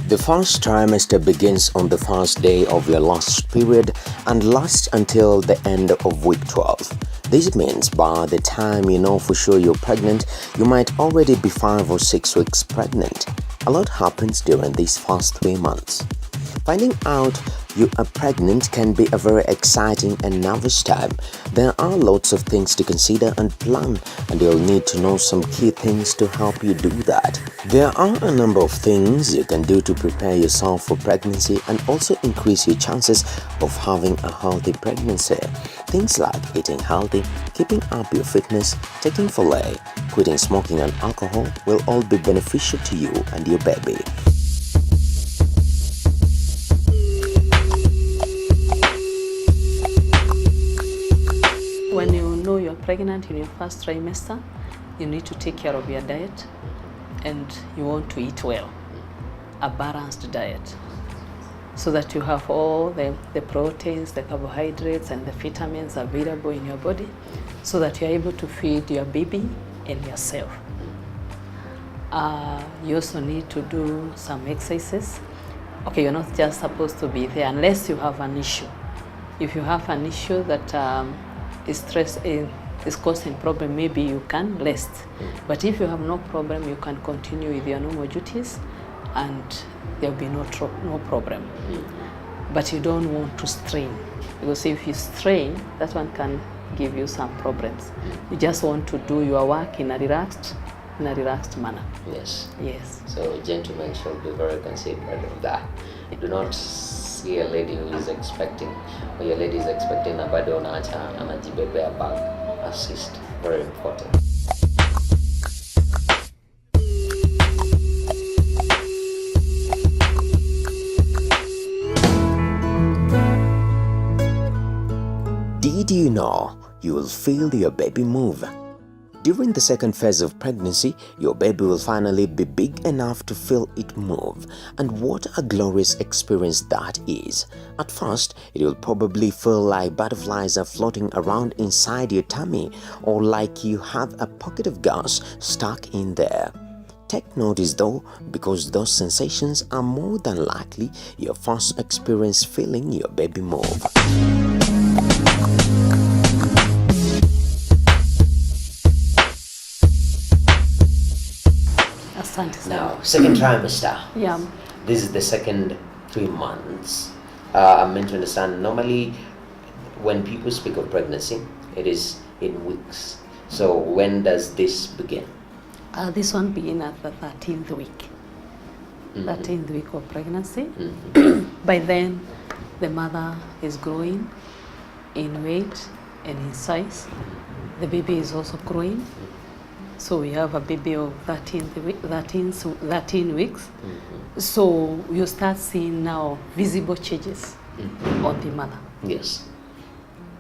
The first trimester begins on the first day of your last period and lasts until the end of week 12. This means by the time you know for sure you're pregnant, you might already be 5 or 6 weeks pregnant. A lot happens during these first 3 months. Finding out you are pregnant can be a very exciting and nervous time. There are lots of things to consider and plan, and you'll need to know some key things to help you do that. There are a number of things you can do to prepare yourself for pregnancy and also increase your chances of having a healthy pregnancy. Things like eating healthy, keeping up your fitness, taking Foley, quitting smoking and alcohol will all be beneficial to you and your baby. When you know you're pregnant in your first trimester, you need to take care of your diet and you want to eat well, a balanced diet, so that you have all the proteins, the carbohydrates and the vitamins available in your body so that you're able to feed your baby and yourself. You also need to do some exercises. Okay, you're not just supposed to be there unless you have an issue. If you have an issue that stress is causing problem, maybe you can rest. But if you have no problem, you can continue with your normal duties and there'll be no problem. But you don't want to strain, because if you strain, that one can give you some problems. You just want to do your work in a relaxed manner. Yes. Yes. So gentlemen should be very considerate of that. Do not see a lady who is expecting, or your lady is expecting a bado naacha anajibebea bag. Assist. Very important. Did you know you will feel your baby move? During the second phase of pregnancy, your baby will finally be big enough to feel it move. And what a glorious experience that is. At first, it will probably feel like butterflies are floating around inside your tummy, or like you have a pocket of gas stuck in there. Take notice though, because those sensations are more than likely your first experience feeling your baby move. Now, second trimester. Yeah. This is the second 3 months. I'm meant to understand, normally when people speak of pregnancy, it is in weeks. So when does this begin? This one begins at the 13th week. 13th week of pregnancy. By then, the mother is growing in weight and in size. The baby is also growing. So we have a baby of 13 weeks. So you start seeing now visible changes on the mother. Yes.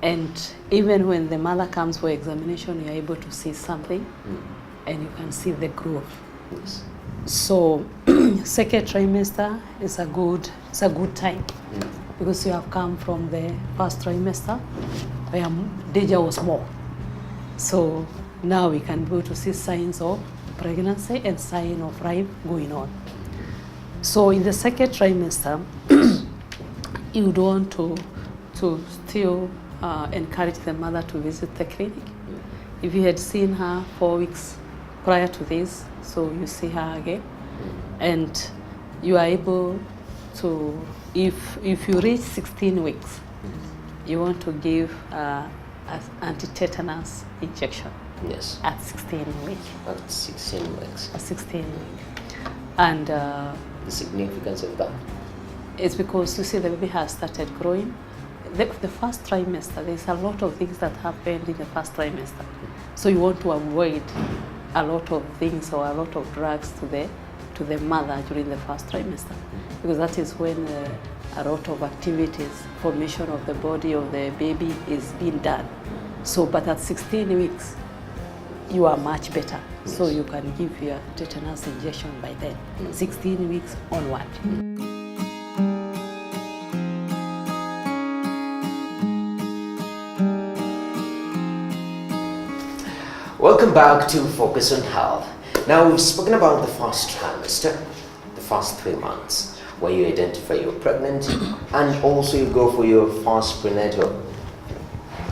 And even when the mother comes for examination, you're able to see something and you can see the growth. Yes. So second trimester is a good time because you have come from the first trimester where danger was more. So now we can be able to see signs of pregnancy and sign of life going on. So in the second trimester, you would want to still encourage the mother to visit the clinic. If you had seen her 4 weeks prior to this, so you see her again, and you are able to, if you reach 16 weeks, you want to give an anti-tetanus injection. Yes. At 16 weeks. At 16 weeks. At 16 weeks. And the significance of that? It's because you see the baby has started growing. The first trimester, there's a lot of things that happened in the first trimester. So you want to avoid a lot of things or a lot of drugs to the mother during the first trimester, because that is when a lot of activities, formation of the body of the baby is being done. So, but at 16 weeks, you are much better. Yes. So you can give your tetanus injection by then, 16 weeks onward. Welcome back to Focus on Health. Now we've spoken about the first trimester. The first 3 months, where you identify you're pregnant, and also you go for your first prenatal,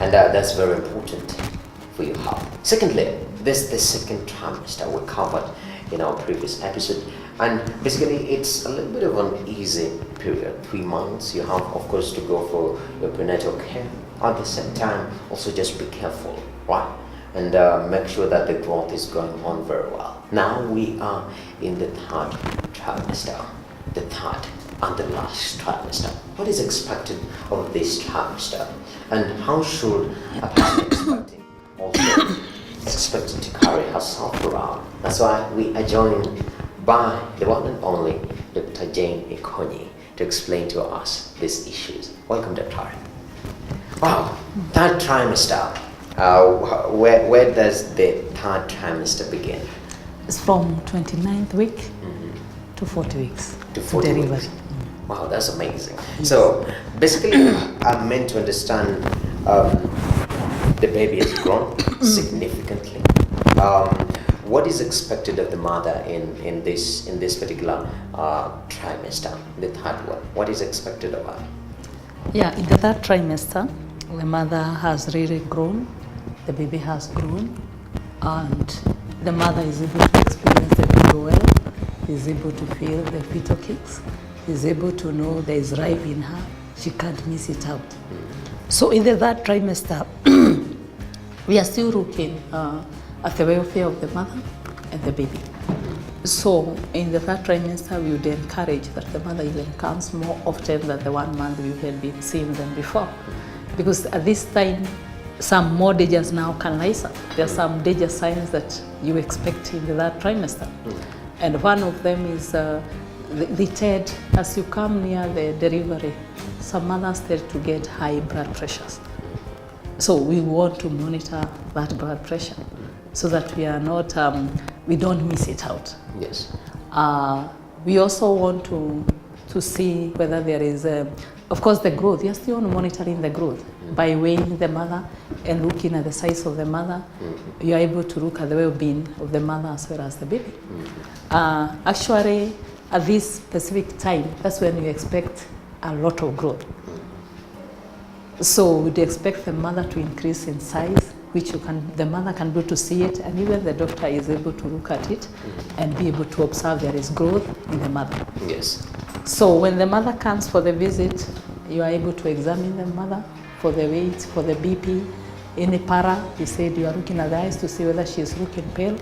and that's very important for your health. Secondly, this the second trimester we covered in our previous episode, and basically it's a little bit of an easy period. 3 months, you have of course to go for your prenatal care. At the same time, also just be careful, right? And make sure that the growth is going on very well. Now we are in the third trimester, the third and the last trimester. What is expected of this trimester, and how should a person expected to carry herself around? That's why we are joined by the one and only Dr. Jane Ikonyi to explain to us these issues. Welcome, Dr. Wow, third trimester. Where does the third trimester begin? It's from 29th week to 40 weeks. To 40 delivery. weeks. Wow, that's amazing. So basically, I'm meant to understand the baby has grown significantly. What is expected of the mother in this particular trimester, the third one? What is expected of her? Yeah, in the third trimester, the mother has really grown, the baby has grown, and the mother is able to experience the baby well, is able to feel the fetal kicks, is able to know there is life in her, she can't miss it out. So in the third trimester, we are still looking at the welfare of the mother and the baby. So in the third trimester, we would encourage that the mother even comes more often than the 1 month we had been seeing them before. Because at this time, some more dangers now can rise up. There are some danger signs that you expect in the third trimester. And one of them is the TED, as you come near the delivery, some mothers tend to get high blood pressures. So we want to monitor that blood pressure so that we are not, we don't miss it out. Yes. We also want to see whether there is, of course, the growth. You're still monitoring the growth by weighing the mother and looking at the size of the mother. You're able to look at the well-being of the mother as well as the baby. Actually, at this specific time, that's when you expect a lot of growth. So we'd expect the mother to increase in size, which the mother can do to see it, and even the doctor is able to look at it and be able to observe there is growth in the mother. Yes. So when the mother comes for the visit, you are able to examine the mother for the weight, for the BP. In a para, you said you are looking at the eyes to see whether she is looking pale.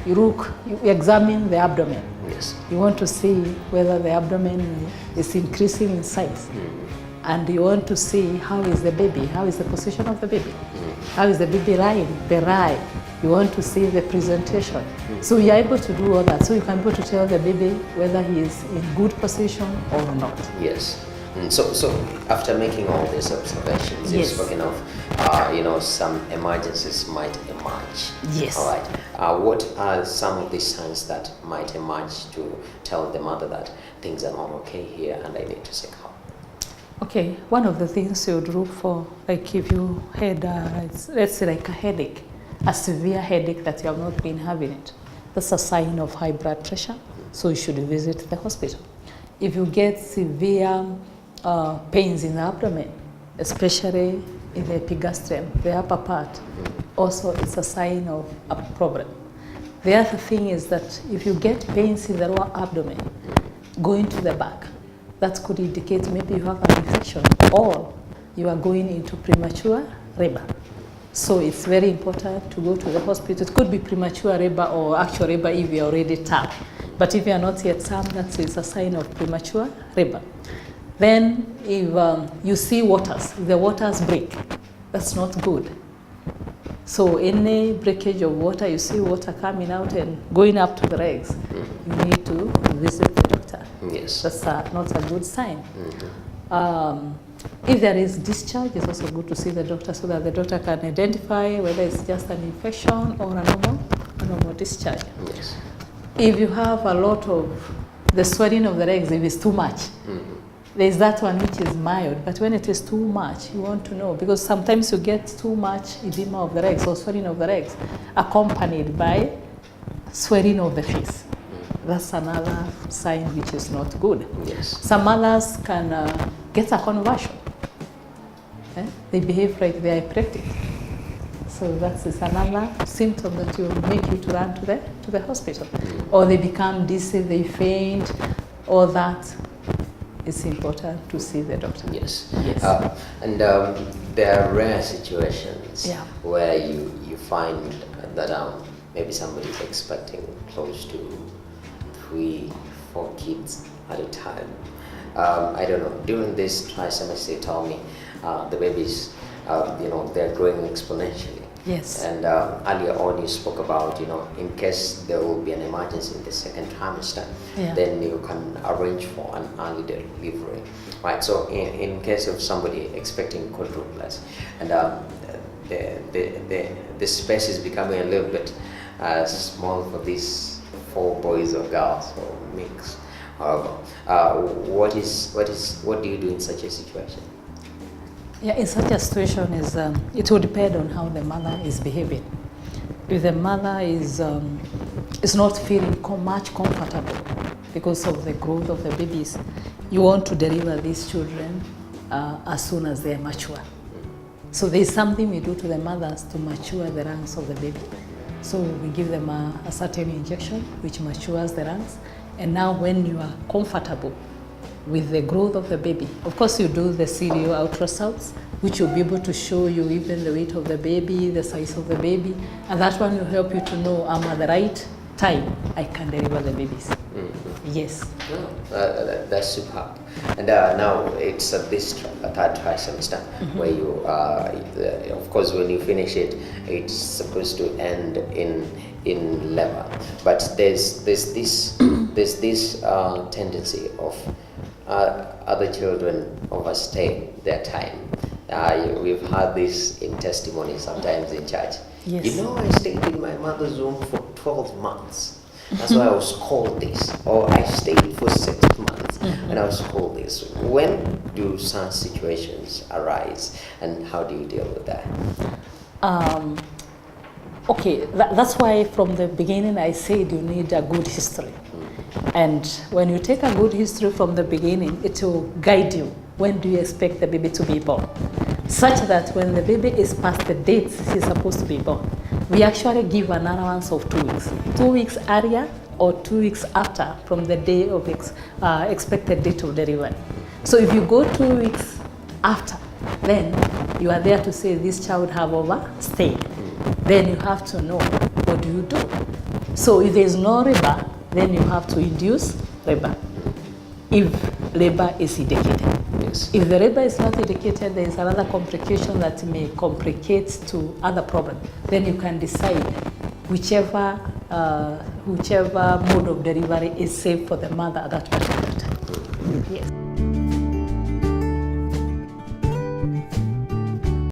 You examine the abdomen. Yes. You want to see whether the abdomen is increasing in size. And you want to see how is the baby, how is the position of the baby, how is the baby lying, the lie. You want to see the presentation. So you are able to do all that. So you can be able to tell the baby whether he is in good position or not. Yes. So after making all these observations, you've Yes. spoken of, some emergencies might emerge. Yes. All right. What are some of the signs that might emerge to tell the mother that things are not okay here and I need to seek help? Okay, one of the things you would look for, like if you had, let's say like a headache, a severe headache that you have not been having it, that's a sign of high blood pressure, so you should visit the hospital. If you get severe pains in the abdomen, especially in the epigastrium, the upper part, also it's a sign of a problem. The other thing is that if you get pains in the lower abdomen, going to the back, that could indicate maybe you have an infection or you are going into premature labor. So it's very important to go to the hospital. It could be premature labor or actual labor if you are already term. But if you are not yet term, that is a sign of premature labor. Then if you see waters, if the waters break, that's not good. So any breakage of water, you see water coming out and going up to the legs, you need to visit the doctor. Yes. That's not a good sign. If there is discharge, it's also good to see the doctor so that the doctor can identify whether it's just an infection or a normal discharge. Yes. If you have a lot of the swelling of the legs, if it's too much, there's that one which is mild, but when it is too much, you want to know, because sometimes you get too much edema of the legs or swelling of the legs accompanied by swelling of the face. that's another sign which is not good. Yes. Some mothers can get a conversion. They behave like they are epileptic. So that is another symptom that will make you to run to the hospital. Or they become dizzy, they faint, all that. It's important to see the doctor. Yes. Yes. And there are rare situations where you find that maybe somebody is expecting close to 3-4 kids at a time. I don't know, during this trimester, they told me the babies, they're growing exponentially. Yes. And earlier on you spoke about, in case there will be an emergency in the second trimester, then you can arrange for an early delivery. Right, so in case of somebody expecting quadruplets, and the space is becoming a little bit small for these 4 boys or girls or mix. However, what do you do in such a situation? Yeah, in such a situation, it will depend on how the mother is behaving. If the mother is not feeling much comfortable because of the growth of the babies, you want to deliver these children as soon as they are mature. So there is something we do to the mothers to mature the lungs of the baby. So we give them a certain injection which matures the lungs. And now when you are comfortable with the growth of the baby, of course you do the serial ultrasounds, which will be able to show you even the weight of the baby, the size of the baby, and that one will help you to know I'm at the right time I can deliver the babies. Yes. That's superb. And now it's this third trimester where you, of course, when you finish it, it's supposed to end in labor. But there's this tendency of other children overstaying their time. We've had this in testimony sometimes in church. Yes. I stayed in my mother's womb for 12 months. That's why I was called this. Or I stayed for 6 months and I was called this. When do such situations arise and how do you deal with that? Okay, that's why from the beginning I said you need a good history. And when you take a good history from the beginning, it will guide you. When do you expect the baby to be born? Such that when the baby is past the date he's supposed to be born, we actually give an allowance of 2 weeks. 2 weeks earlier or 2 weeks after from the day of expected date of delivery. So if you go 2 weeks after, then you are there to say this child have overstayed. Then you have to know what do you do. So if there is no labor, then you have to induce labor. If labor is indicated. Yes. If the labor is not indicated, there is another complication that may complicate to other problems. Then you can decide whichever mode of delivery is safe for the mother at that particular time. Yes.